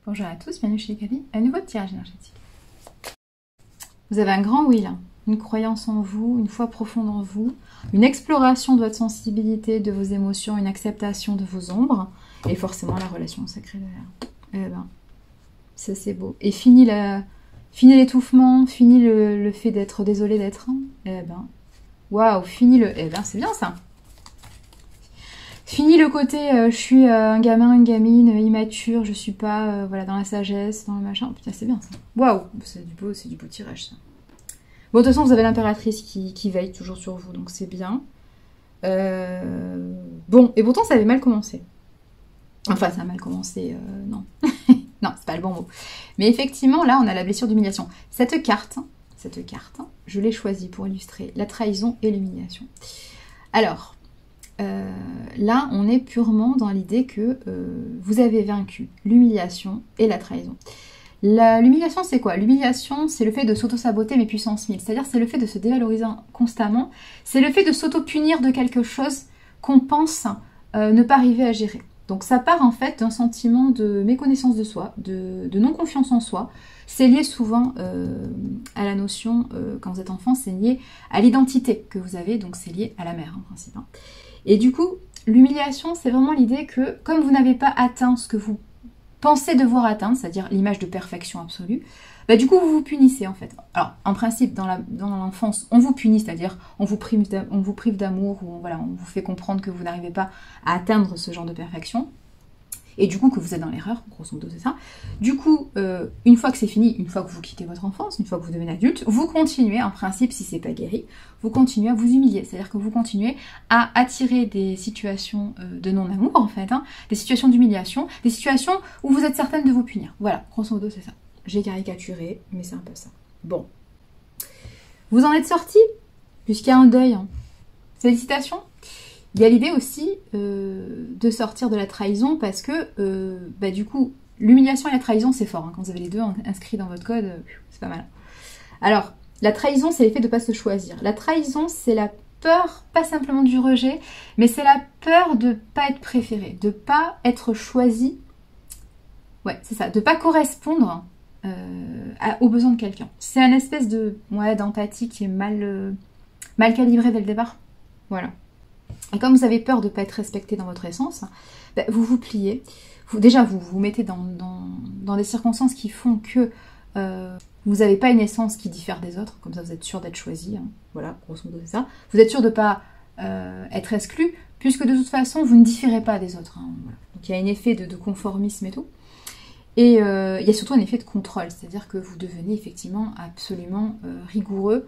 Bonjour à tous, bienvenue chez Kali, un nouveau tirage énergétique. Vous avez un grand oui là, une croyance en vous, une foi profonde en vous, une exploration de votre sensibilité, de vos émotions, une acceptation de vos ombres, et forcément la relation sacrée derrière. Eh ben, ça c'est beau. Et fini l'étouffement, fini le fait d'être désolé d'être. Eh ben, waouh, fini le... Eh ben, c'est bien ça. Fini le côté je suis un gamin, une gamine, immature, je suis pas voilà, dans la sagesse, dans le machin. Putain, c'est bien ça. Waouh, c'est du beau tirage ça. Bon, de toute façon, vous avez l'impératrice qui veille toujours sur vous, donc c'est bien. Bon, et pourtant, ça avait mal commencé. Enfin, ça a mal commencé, non. Non, c'est pas le bon mot. Mais effectivement, là, on a la blessure d'humiliation. Cette carte, je l'ai choisie pour illustrer la trahison et l'humiliation. Alors... là, on est purement dans l'idée que vous avez vaincu l'humiliation et la trahison. L'humiliation, c'est quoi? L'humiliation, c'est le fait de s'auto-saboter, mais puissance 1000. C'est-à-dire, c'est le fait de se dévaloriser constamment. C'est le fait de s'auto-punir de quelque chose qu'on pense ne pas arriver à gérer. Donc, ça part en fait d'un sentiment de méconnaissance de soi, de non-confiance en soi. C'est lié souvent à la notion, quand vous êtes enfant, c'est lié à l'identité que vous avez. Donc, c'est lié à la mère, en principe. Hein. Et du coup, l'humiliation, c'est vraiment l'idée que, comme vous n'avez pas atteint ce que vous pensez devoir atteindre, c'est-à-dire l'image de perfection absolue, bah, du coup, vous vous punissez, en fait. Alors, en principe, dans l'enfance, on vous punit, c'est-à-dire on vous prive d'amour, ou voilà, on vous fait comprendre que vous n'arrivez pas à atteindre ce genre de perfection. Et du coup, que vous êtes dans l'erreur, grosso modo, c'est ça. Du coup, une fois que c'est fini, une fois que vous quittez votre enfance, une fois que vous devenez adulte, vous continuez, en principe, si c'est pas guéri, vous continuez à vous humilier. C'est-à-dire que vous continuez à attirer des situations de non-amour, en fait, hein, des situations d'humiliation, des situations où vous êtes certaine de vous punir. Voilà, grosso modo, c'est ça. J'ai caricaturé, mais c'est un peu ça. Bon. Vous en êtes sortis, puisqu'il y a un deuil. Hein. Félicitations. Il y a l'idée aussi de sortir de la trahison parce que, bah, du coup, l'humiliation et la trahison, c'est fort. Hein. Quand vous avez les deux inscrits dans votre code, c'est pas mal. Alors, la trahison, c'est l'effet de ne pas se choisir. La trahison, c'est la peur, pas simplement du rejet, mais c'est la peur de ne pas être préféré, de ne pas être choisi. Ouais, c'est ça, de ne pas correspondre aux besoins de quelqu'un. C'est une espèce d'empathie qui est mal calibrée dès le départ. Voilà. Et comme vous avez peur de ne pas être respecté dans votre essence, bah, vous vous pliez. Déjà, vous vous mettez dans des circonstances qui font que vous n'avez pas une essence qui diffère des autres. Comme ça, vous êtes sûr d'être choisi. Hein. Voilà, grosso modo, c'est ça. Vous êtes sûr de ne pas être exclu, puisque de toute façon, vous ne différez pas des autres. Hein. Voilà. Donc, il y a un effet de conformisme et tout. Et il y a surtout un effet de contrôle. C'est-à-dire que vous devenez effectivement absolument rigoureux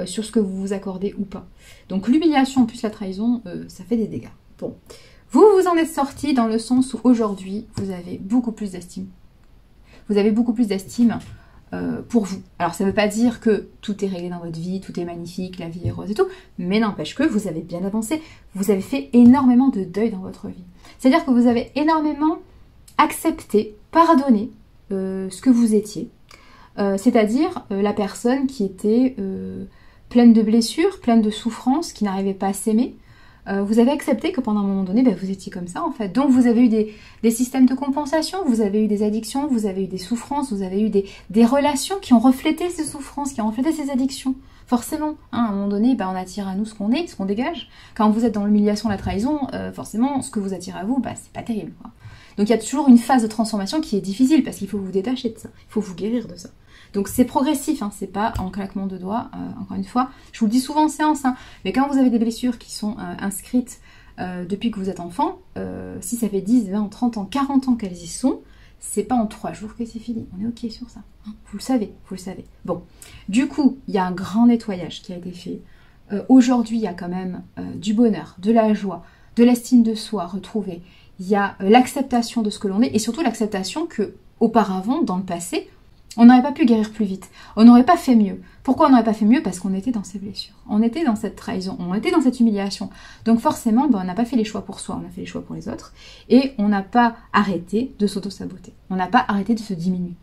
sur ce que vous vous accordez ou pas. Donc l'humiliation plus la trahison, ça fait des dégâts. Bon, vous en êtes sorti dans le sens où aujourd'hui, vous avez beaucoup plus d'estime. Vous avez beaucoup plus d'estime pour vous. Alors ça ne veut pas dire que tout est réglé dans votre vie, tout est magnifique, la vie est rose et tout, mais n'empêche que vous avez bien avancé. Vous avez fait énormément de deuil dans votre vie. C'est-à-dire que vous avez énormément accepté, pardonné ce que vous étiez. C'est-à-dire la personne qui était... pleine de blessures, pleine de souffrances, qui n'arrivait pas à s'aimer. Vous avez accepté que pendant un moment donné, vous étiez comme ça en fait. Donc vous avez eu des systèmes de compensation, vous avez eu des addictions, vous avez eu des souffrances, vous avez eu des relations qui ont reflété ces souffrances, qui ont reflété ces addictions. Forcément, hein, à un moment donné, on attire à nous ce qu'on est, ce qu'on dégage. Quand vous êtes dans l'humiliation, la trahison, forcément, ce que vous attirez à vous, c'est pas terrible. Quoi. Donc il y a toujours une phase de transformation qui est difficile parce qu'il faut vous détacher de ça, il faut vous guérir de ça. Donc c'est progressif, hein, c'est pas en claquement de doigts, encore une fois. Je vous le dis souvent en séance, hein, mais quand vous avez des blessures qui sont inscrites depuis que vous êtes enfant, si ça fait 10, 20, 30 ans, 40 ans qu'elles y sont, c'est pas en 3 jours que c'est fini. On est ok sur ça, hein, vous le savez, vous le savez. Bon, du coup, il y a un grand nettoyage qui a été fait. Aujourd'hui, il y a quand même du bonheur, de la joie, de l'estime de soi retrouvée. Il y a l'acceptation de ce que l'on est et surtout l'acceptation que, auparavant, dans le passé, on n'aurait pas pu guérir plus vite. On n'aurait pas fait mieux. Pourquoi on n'aurait pas fait mieux? Parce qu'on était dans ces blessures. On était dans cette trahison. On était dans cette humiliation. Donc forcément, on n'a pas fait les choix pour soi. On a fait les choix pour les autres. Et on n'a pas arrêté de s'auto-saboter. On n'a pas arrêté de se diminuer.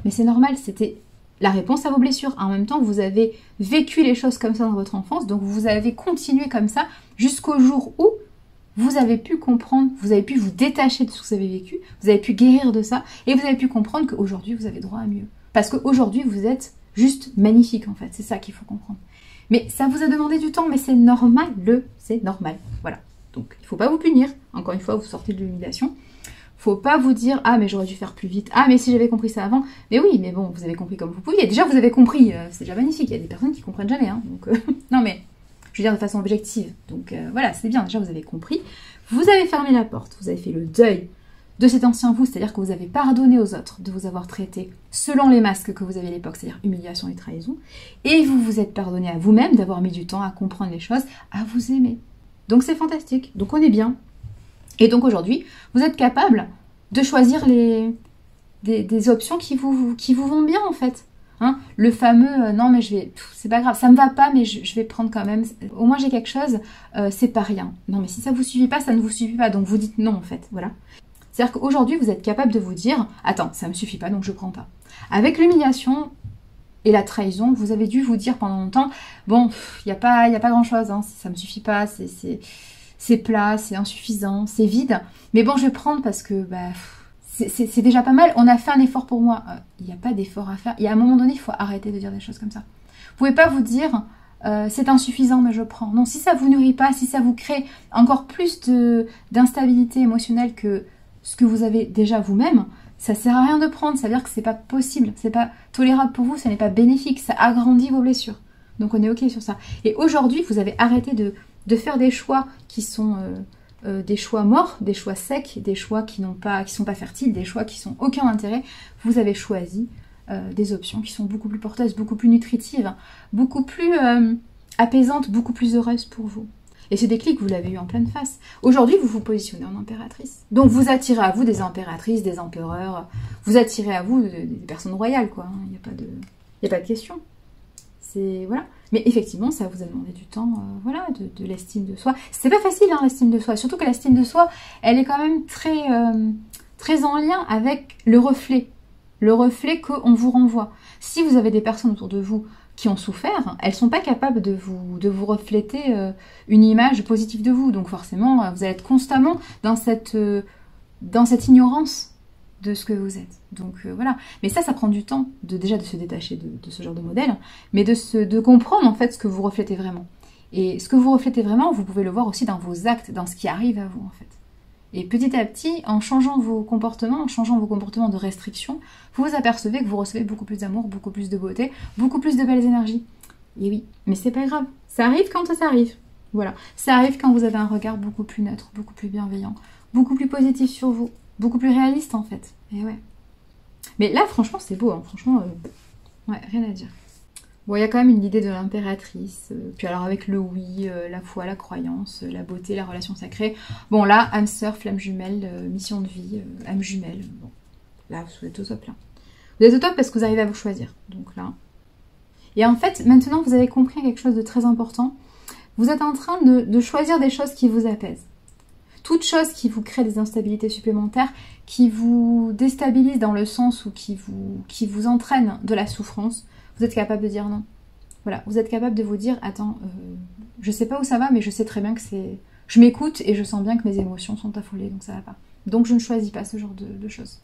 Mais c'est normal, c'était la réponse à vos blessures. En même temps, vous avez vécu les choses comme ça dans votre enfance. Donc vous avez continué comme ça jusqu'au jour où vous avez pu comprendre, vous avez pu vous détacher de ce que vous avez vécu, vous avez pu guérir de ça, et vous avez pu comprendre qu'aujourd'hui, vous avez droit à mieux. Parce qu'aujourd'hui, vous êtes juste magnifique, en fait. C'est ça qu'il faut comprendre. Mais ça vous a demandé du temps, mais c'est normal, c'est normal. Voilà. Donc, il ne faut pas vous punir. Encore une fois, vous sortez de l'humiliation. Faut pas vous dire, ah, mais j'aurais dû faire plus vite. Ah, mais si j'avais compris ça avant. Mais oui, mais bon, vous avez compris comme vous pouviez. Déjà, vous avez compris. C'est déjà magnifique. Il y a des personnes qui comprennent jamais. Hein, donc, non, mais je veux dire de façon objective. Donc, voilà, c'est bien. Déjà, vous avez compris. Vous avez fermé la porte. Vous avez fait le deuil de cet ancien vous. C'est-à-dire que vous avez pardonné aux autres de vous avoir traité selon les masques que vous aviez à l'époque, c'est-à-dire humiliation et trahison. Et vous vous êtes pardonné à vous-même d'avoir mis du temps à comprendre les choses, à vous aimer. Donc, c'est fantastique. Donc, on est bien. Et donc aujourd'hui, vous êtes capable de choisir des options qui vous vont bien en fait. Hein, le fameux non mais c'est pas grave, ça me va pas mais je vais prendre quand même. Au moins j'ai quelque chose, c'est pas rien. Non mais si ça vous suffit pas, ça ne vous suffit pas, donc vous dites non en fait. Voilà. C'est-à-dire qu'aujourd'hui vous êtes capable de vous dire attends, ça me suffit pas donc je prends pas. Avec l'humiliation et la trahison, vous avez dû vous dire pendant longtemps bon, y a pas grand chose, hein, ça me suffit pas, c'est plat, c'est insuffisant, c'est vide. Mais bon, je vais prendre parce que c'est déjà pas mal. On a fait un effort pour moi. Il n'y a pas d'effort à faire. Il y a un moment donné, il faut arrêter de dire des choses comme ça. Vous pouvez pas vous dire c'est insuffisant, mais je prends. Non, si ça vous nourrit pas, si ça vous crée encore plus d'instabilité émotionnelle que ce que vous avez déjà vous-même, ça sert à rien de prendre. Ça veut dire que c'est pas possible, c'est pas tolérable pour vous, ça n'est pas bénéfique, ça agrandit vos blessures. Donc on est ok sur ça. Et aujourd'hui, vous avez arrêté de faire des choix qui sont des choix morts, des choix secs, des choix qui sont pas fertiles, des choix qui sont aucun intérêt. Vous avez choisi des options qui sont beaucoup plus porteuses, beaucoup plus nutritives, beaucoup plus apaisantes, beaucoup plus heureuses pour vous. Et ce déclic, vous l'avez eu en pleine face. Aujourd'hui, vous vous positionnez en impératrice. Donc vous attirez à vous des impératrices, des empereurs, vous attirez à vous des personnes royales, quoi. Il n'y a pas de question. C'est voilà. Mais effectivement, ça vous a demandé du temps, voilà, de l'estime de soi. C'est pas facile, hein, l'estime de soi. Surtout que l'estime de soi, elle est quand même très en lien avec le reflet qu'on vous renvoie. Si vous avez des personnes autour de vous qui ont souffert, elles sont pas capables de vous refléter une image positive de vous. Donc forcément, vous allez être constamment dans cette ignorance de ce que vous êtes. Donc voilà. Mais ça prend du temps déjà de se détacher de ce genre de modèle, mais de comprendre en fait ce que vous reflétez vraiment. Et ce que vous reflétez vraiment, vous pouvez le voir aussi dans vos actes, dans ce qui arrive à vous en fait. Et petit à petit, en changeant vos comportements de restriction, vous vous apercevez que vous recevez beaucoup plus d'amour, beaucoup plus de beauté, beaucoup plus de belles énergies. Et oui, mais c'est pas grave. Ça arrive quand ça arrive. Voilà. Ça arrive quand vous avez un regard beaucoup plus neutre, beaucoup plus bienveillant, beaucoup plus positif sur vous. Beaucoup plus réaliste en fait. Et ouais. Mais là franchement c'est beau, hein. Franchement, ouais, rien à dire. Bon, il y a quand même une idée de l'impératrice. Puis alors avec le oui, la foi, la croyance, la beauté, la relation sacrée. Bon là, âme sœur, flamme jumelle, mission de vie, âme jumelle. Bon, là vous êtes au top là. Vous êtes au top parce que vous arrivez à vous choisir. Donc là. Et en fait, maintenant vous avez compris quelque chose de très important. Vous êtes en train de choisir des choses qui vous apaisent. Toute chose qui vous crée des instabilités supplémentaires, qui vous déstabilise dans le sens où qui vous entraîne de la souffrance, vous êtes capable de dire non. Voilà, vous êtes capable de vous dire, attends, je sais pas où ça va, mais je sais très bien que c'est... Je m'écoute et je sens bien que mes émotions sont affolées, donc ça va pas. Donc je ne choisis pas ce genre de choses.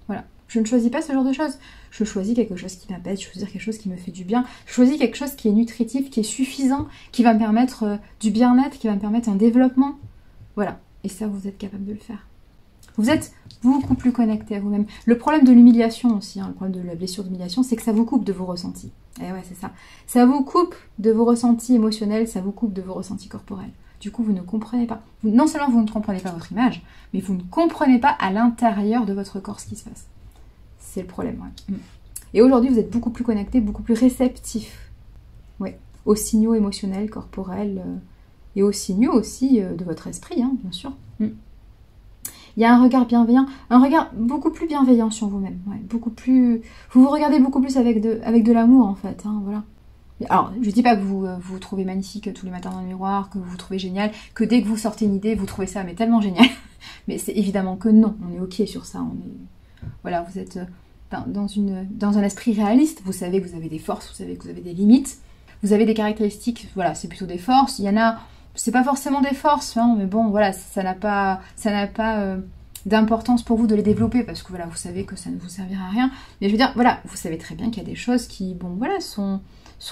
Voilà, je ne choisis pas ce genre de choses. Je choisis quelque chose qui m'apaise, je choisis quelque chose qui me fait du bien, je choisis quelque chose qui est nutritif, qui est suffisant, qui va me permettre du bien-être, qui va me permettre un développement. Voilà. Et ça, vous êtes capable de le faire. Vous êtes beaucoup plus connecté à vous-même. Le problème de l'humiliation aussi, hein, le problème de la blessure d'humiliation, c'est que ça vous coupe de vos ressentis. Et ouais, c'est ça. Ça vous coupe de vos ressentis émotionnels, ça vous coupe de vos ressentis corporels. Du coup, vous ne comprenez pas. Non seulement vous ne comprenez pas votre image, mais vous ne comprenez pas à l'intérieur de votre corps ce qui se passe. C'est le problème, ouais. Et aujourd'hui, vous êtes beaucoup plus connecté, beaucoup plus réceptif. Ouais, aux signaux émotionnels, corporels... et aux signaux aussi de votre esprit, hein, bien sûr. Il y a un regard bienveillant, un regard beaucoup plus bienveillant sur vous-même. Ouais, beaucoup plus... Vous vous regardez beaucoup plus avec de l'amour, en fait. Hein, voilà. Alors, je ne dis pas que vous vous trouvez magnifique tous les matins dans le miroir, que vous vous trouvez génial, que dès que vous sortez une idée, vous trouvez ça mais tellement génial. Mais c'est évidemment que non, on est ok sur ça. Voilà, vous êtes dans un esprit réaliste. Vous savez que vous avez des forces, vous savez que vous avez des limites. Vous avez des caractéristiques, voilà, c'est plutôt des forces. Il y en a... c'est pas forcément des forces, hein, mais bon, voilà, ça n'a pas d'importance pour vous de les développer, parce que voilà, vous savez que ça ne vous servira à rien. Mais je veux dire, voilà, vous savez très bien qu'il y a des choses qui, bon, voilà, sont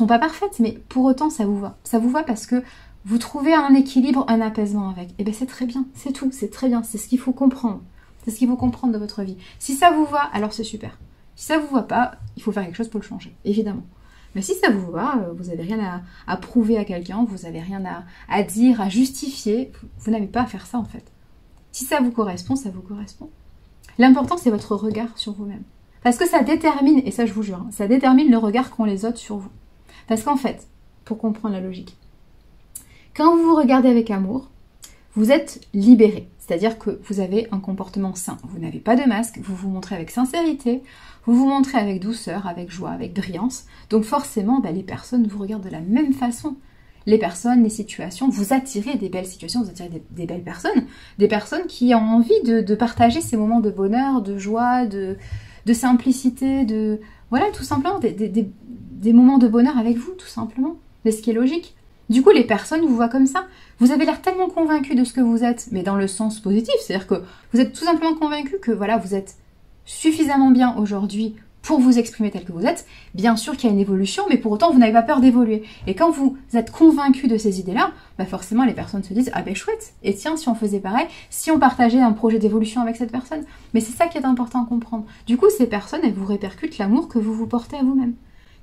pas parfaites, mais pour autant, ça vous va. Ça vous va parce que vous trouvez un équilibre, un apaisement avec. Et bien c'est très bien, c'est tout, c'est très bien, c'est ce qu'il faut comprendre. C'est ce qu'il faut comprendre de votre vie. Si ça vous va, alors c'est super. Si ça vous va pas, il faut faire quelque chose pour le changer, évidemment. Mais si ça vous va, vous n'avez rien à prouver à quelqu'un, vous n'avez rien à dire, à justifier, vous n'avez pas à faire ça en fait. Si ça vous correspond, ça vous correspond. L'important c'est votre regard sur vous-même. Parce que ça détermine, et ça je vous jure, hein, ça détermine le regard qu'ont les autres sur vous. Parce qu'en fait, pour comprendre la logique, quand vous vous regardez avec amour, vous êtes libéré. C'est-à-dire que vous avez un comportement sain. Vous n'avez pas de masque, vous vous montrez avec sincérité, vous vous montrez avec douceur, avec joie, avec brillance. Donc forcément, les personnes vous regardent de la même façon. Les personnes, les situations, vous attirez des belles situations, vous attirez des belles personnes. Des personnes qui ont envie de partager ces moments de bonheur, de joie, de simplicité, de... Voilà, tout simplement, des moments de bonheur avec vous, tout simplement. Mais ce qui est logique. Du coup, les personnes vous voient comme ça. Vous avez l'air tellement convaincu de ce que vous êtes, mais dans le sens positif. C'est-à-dire que vous êtes tout simplement convaincu que voilà, vous êtes suffisamment bien aujourd'hui pour vous exprimer tel que vous êtes. Bien sûr qu'il y a une évolution, mais pour autant, vous n'avez pas peur d'évoluer. Et quand vous êtes convaincu de ces idées-là, forcément, les personnes se disent « Ah ben chouette, et tiens, si on faisait pareil, si on partageait un projet d'évolution avec cette personne ». Mais c'est ça qui est important à comprendre. Du coup, ces personnes, elles vous répercutent l'amour que vous vous portez à vous-même.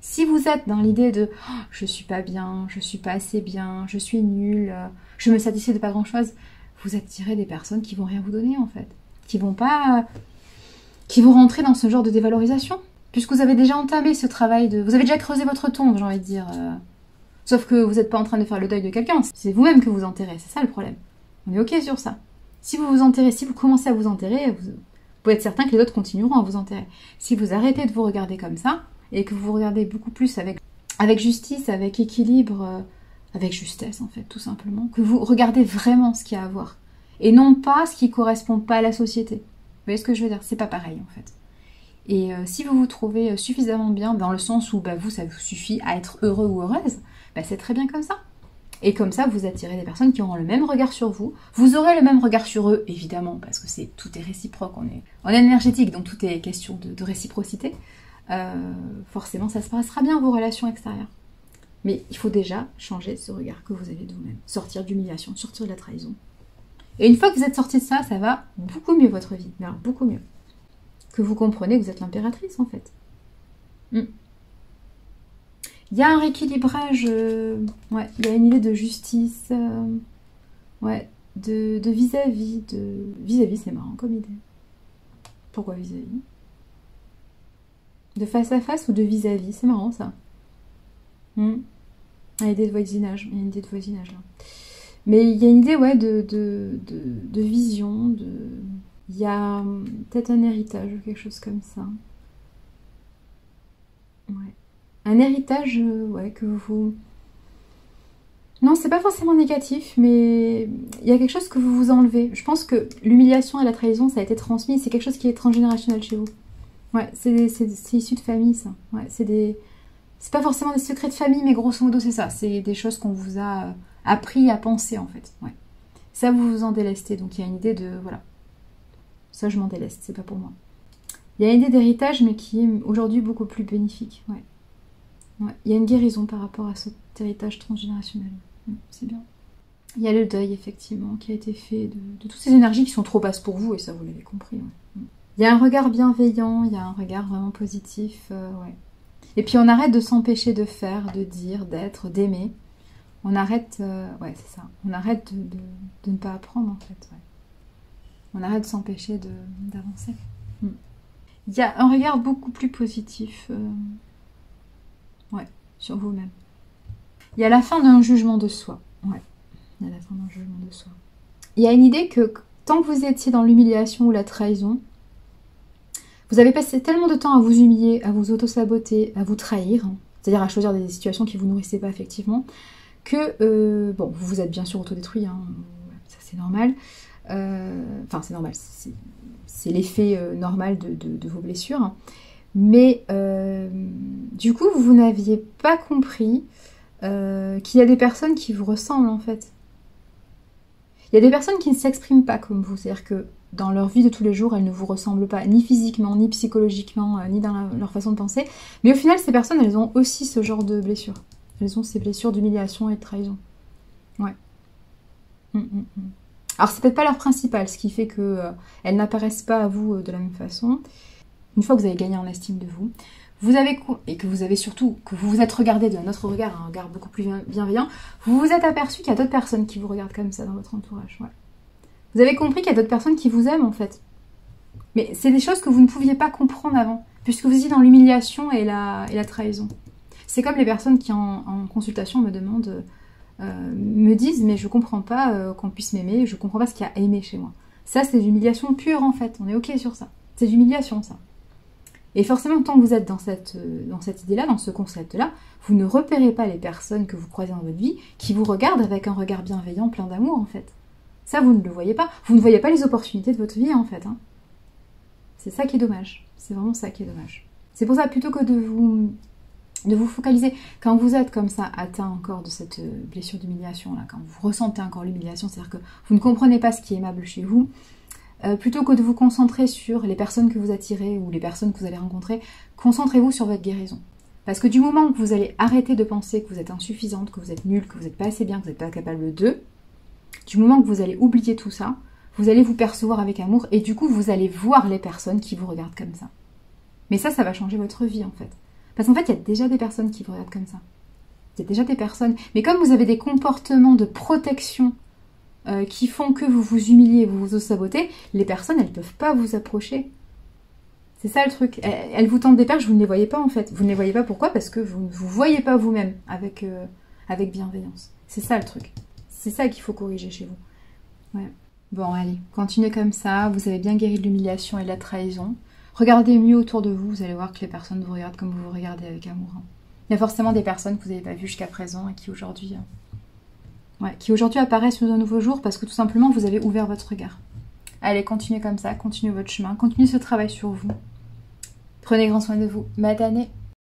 Si vous êtes dans l'idée de oh, « je suis pas bien, je suis pas assez bien, je suis nulle, je me satisfais de pas grand-chose », vous attirez des personnes qui vont rien vous donner en fait. Qui vont rentrer dans ce genre de dévalorisation. Puisque vous avez déjà entamé ce travail de... Vous avez déjà creusé votre tombe, j'ai envie de dire. Sauf que vous n'êtes pas en train de faire le deuil de quelqu'un, c'est vous-même que vous enterrez, c'est ça le problème. On est ok sur ça. Si vous vous enterrez, si vous commencez à vous enterrer, vous pouvez être certain que les autres continueront à vous enterrer. Si vous arrêtez de vous regarder comme ça, et que vous vous regardez beaucoup plus avec justice, avec équilibre, avec justesse en fait, tout simplement, que vous regardez vraiment ce qu'il y a à voir, et non pas ce qui ne correspond pas à la société. Vous voyez ce que je veux dire? C'est pas pareil en fait. Et si vous vous trouvez suffisamment bien, dans le sens où vous, ça vous suffit à être heureux ou heureuse, c'est très bien comme ça. Et comme ça, vous attirez des personnes qui auront le même regard sur vous. Vous aurez le même regard sur eux, évidemment, parce que tout est réciproque, on est énergétique, donc tout est question de réciprocité. Forcément, ça se passera bien, vos relations extérieures. Mais il faut déjà changer ce regard que vous avez de vous-même. Sortir d'humiliation, sortir de la trahison. Et une fois que vous êtes sorti de ça, ça va beaucoup mieux votre vie. Alors, beaucoup mieux. Que vous comprenez que vous êtes l'impératrice, en fait. Il y a un rééquilibrage, ouais, il y a une idée de justice, ouais, de vis-à-vis, vis-à-vis, c'est marrant comme idée. Pourquoi vis-à-vis? De face à face ou de vis-à-vis, c'est marrant ça. Une idée de voisinage, il y a une idée de voisinage là. Mais il y a une idée, ouais, de vision, il y a peut-être un héritage ou quelque chose comme ça. Ouais. Un héritage, ouais, que vous... Non, c'est pas forcément négatif, mais il y a quelque chose que vous vous enlevez. Je pense que l'humiliation et la trahison, ça a été transmis, c'est quelque chose qui est transgénérationnel chez vous. Ouais, c'est issu de famille, ça. Ouais, c'est pas forcément des secrets de famille, mais grosso modo, c'est ça. C'est des choses qu'on vous a appris à penser, en fait. Ouais. Ça, vous vous en délestez. Donc, il y a une idée de... Voilà. Ça, je m'en déleste, c'est pas pour moi. Il y a une idée d'héritage, mais qui est aujourd'hui beaucoup plus bénéfique. Ouais. Ouais. Il y a une guérison par rapport à cet héritage transgénérationnel. C'est bien. Il y a le deuil, effectivement, qui a été fait de toutes ces énergies qui sont trop basses pour vous, et ça, vous l'avez compris. Ouais. Il y a un regard bienveillant, il y a un regard vraiment positif, ouais. Et puis on arrête de s'empêcher de faire, de dire, d'être, d'aimer. On arrête, ouais, c'est ça. On arrête de ne pas apprendre, en fait, ouais. On arrête de s'empêcher d'avancer. Il y a un regard beaucoup plus positif, ouais, sur vous-même. Il y a la fin d'un jugement de soi, ouais. Il y a la fin d'un jugement de soi. Il y a une idée que tant que vous étiez dans l'humiliation ou la trahison, vous avez passé tellement de temps à vous humilier, à vous auto-saboter, à vous trahir, c'est-à-dire à choisir des situations qui ne vous nourrissaient pas effectivement, que, bon, vous vous êtes bien sûr autodétruit, hein, ça c'est normal, enfin c'est normal, c'est l'effet normal de vos blessures, hein. Mais du coup, vous n'aviez pas compris qu'il y a des personnes qui vous ressemblent en fait. Il y a des personnes qui ne s'expriment pas comme vous, c'est-à-dire que dans leur vie de tous les jours, elles ne vous ressemblent pas, ni physiquement, ni psychologiquement, ni dans leur façon de penser. Mais au final, ces personnes, elles ont aussi ce genre de blessures. Elles ont ces blessures d'humiliation et de trahison. Ouais. Alors, c'est peut-être pas leur principal, ce qui fait qu'elles n'apparaissent pas à vous de la même façon. Une fois que vous avez gagné en estime de vous, et que vous avez surtout, que vous vous êtes regardé d'un autre regard, un regard beaucoup plus bienveillant, vous vous êtes aperçu qu'il y a d'autres personnes qui vous regardent comme ça dans votre entourage. Ouais. Vous avez compris qu'il y a d'autres personnes qui vous aiment en fait. Mais c'est des choses que vous ne pouviez pas comprendre avant, puisque vous étiez dans l'humiliation et la trahison. C'est comme les personnes qui en consultation me demandent, me disent, mais je comprends pas qu'on puisse m'aimer, je comprends pas ce qu'il y a à aimer chez moi. Ça c'est de l'humiliation pure en fait, on est ok sur ça. C'est de l'humiliation ça. Et forcément, tant que vous êtes dans cette idée-là, dans ce concept-là, vous ne repérez pas les personnes que vous croisez dans votre vie qui vous regardent avec un regard bienveillant, plein d'amour, en fait. Ça, vous ne le voyez pas. Vous ne voyez pas les opportunités de votre vie, en fait. Hein. C'est ça qui est dommage. C'est vraiment ça qui est dommage. C'est pour ça, plutôt que de vous focaliser, quand vous êtes comme ça, atteint encore de cette blessure d'humiliation, là, quand vous ressentez encore l'humiliation, c'est-à-dire que vous ne comprenez pas ce qui est aimable chez vous, plutôt que de vous concentrer sur les personnes que vous attirez ou les personnes que vous allez rencontrer, concentrez-vous sur votre guérison. Parce que du moment que vous allez arrêter de penser que vous êtes insuffisante, que vous êtes nulle, que vous n'êtes pas assez bien, que vous n'êtes pas capable du moment que vous allez oublier tout ça, vous allez vous percevoir avec amour et du coup vous allez voir les personnes qui vous regardent comme ça. Mais ça va changer votre vie en fait. Parce qu'en fait, il y a déjà des personnes qui vous regardent comme ça. Il y a déjà des personnes. Mais comme vous avez des comportements de protection qui font que vous vous humiliez, vous vous sabotez, les personnes, elles ne peuvent pas vous approcher. C'est ça le truc. Elles vous tendent des perches, vous ne les voyez pas en fait. Vous ne les voyez pas, pourquoi? Parce que vous ne vous voyez pas vous-même avec bienveillance. C'est ça le truc. C'est ça qu'il faut corriger chez vous. Ouais. Bon, allez, continuez comme ça. Vous avez bien guéri de l'humiliation et de la trahison. Regardez mieux autour de vous, vous allez voir que les personnes vous regardent comme vous vous regardez avec amour. Il y a forcément des personnes que vous n'avez pas vues jusqu'à présent et qui aujourd'hui... qui aujourd'hui apparaissent sous un nouveau jour parce que tout simplement vous avez ouvert votre regard. Allez, continuez comme ça, continuez votre chemin, continuez ce travail sur vous. Prenez grand soin de vous. Matane.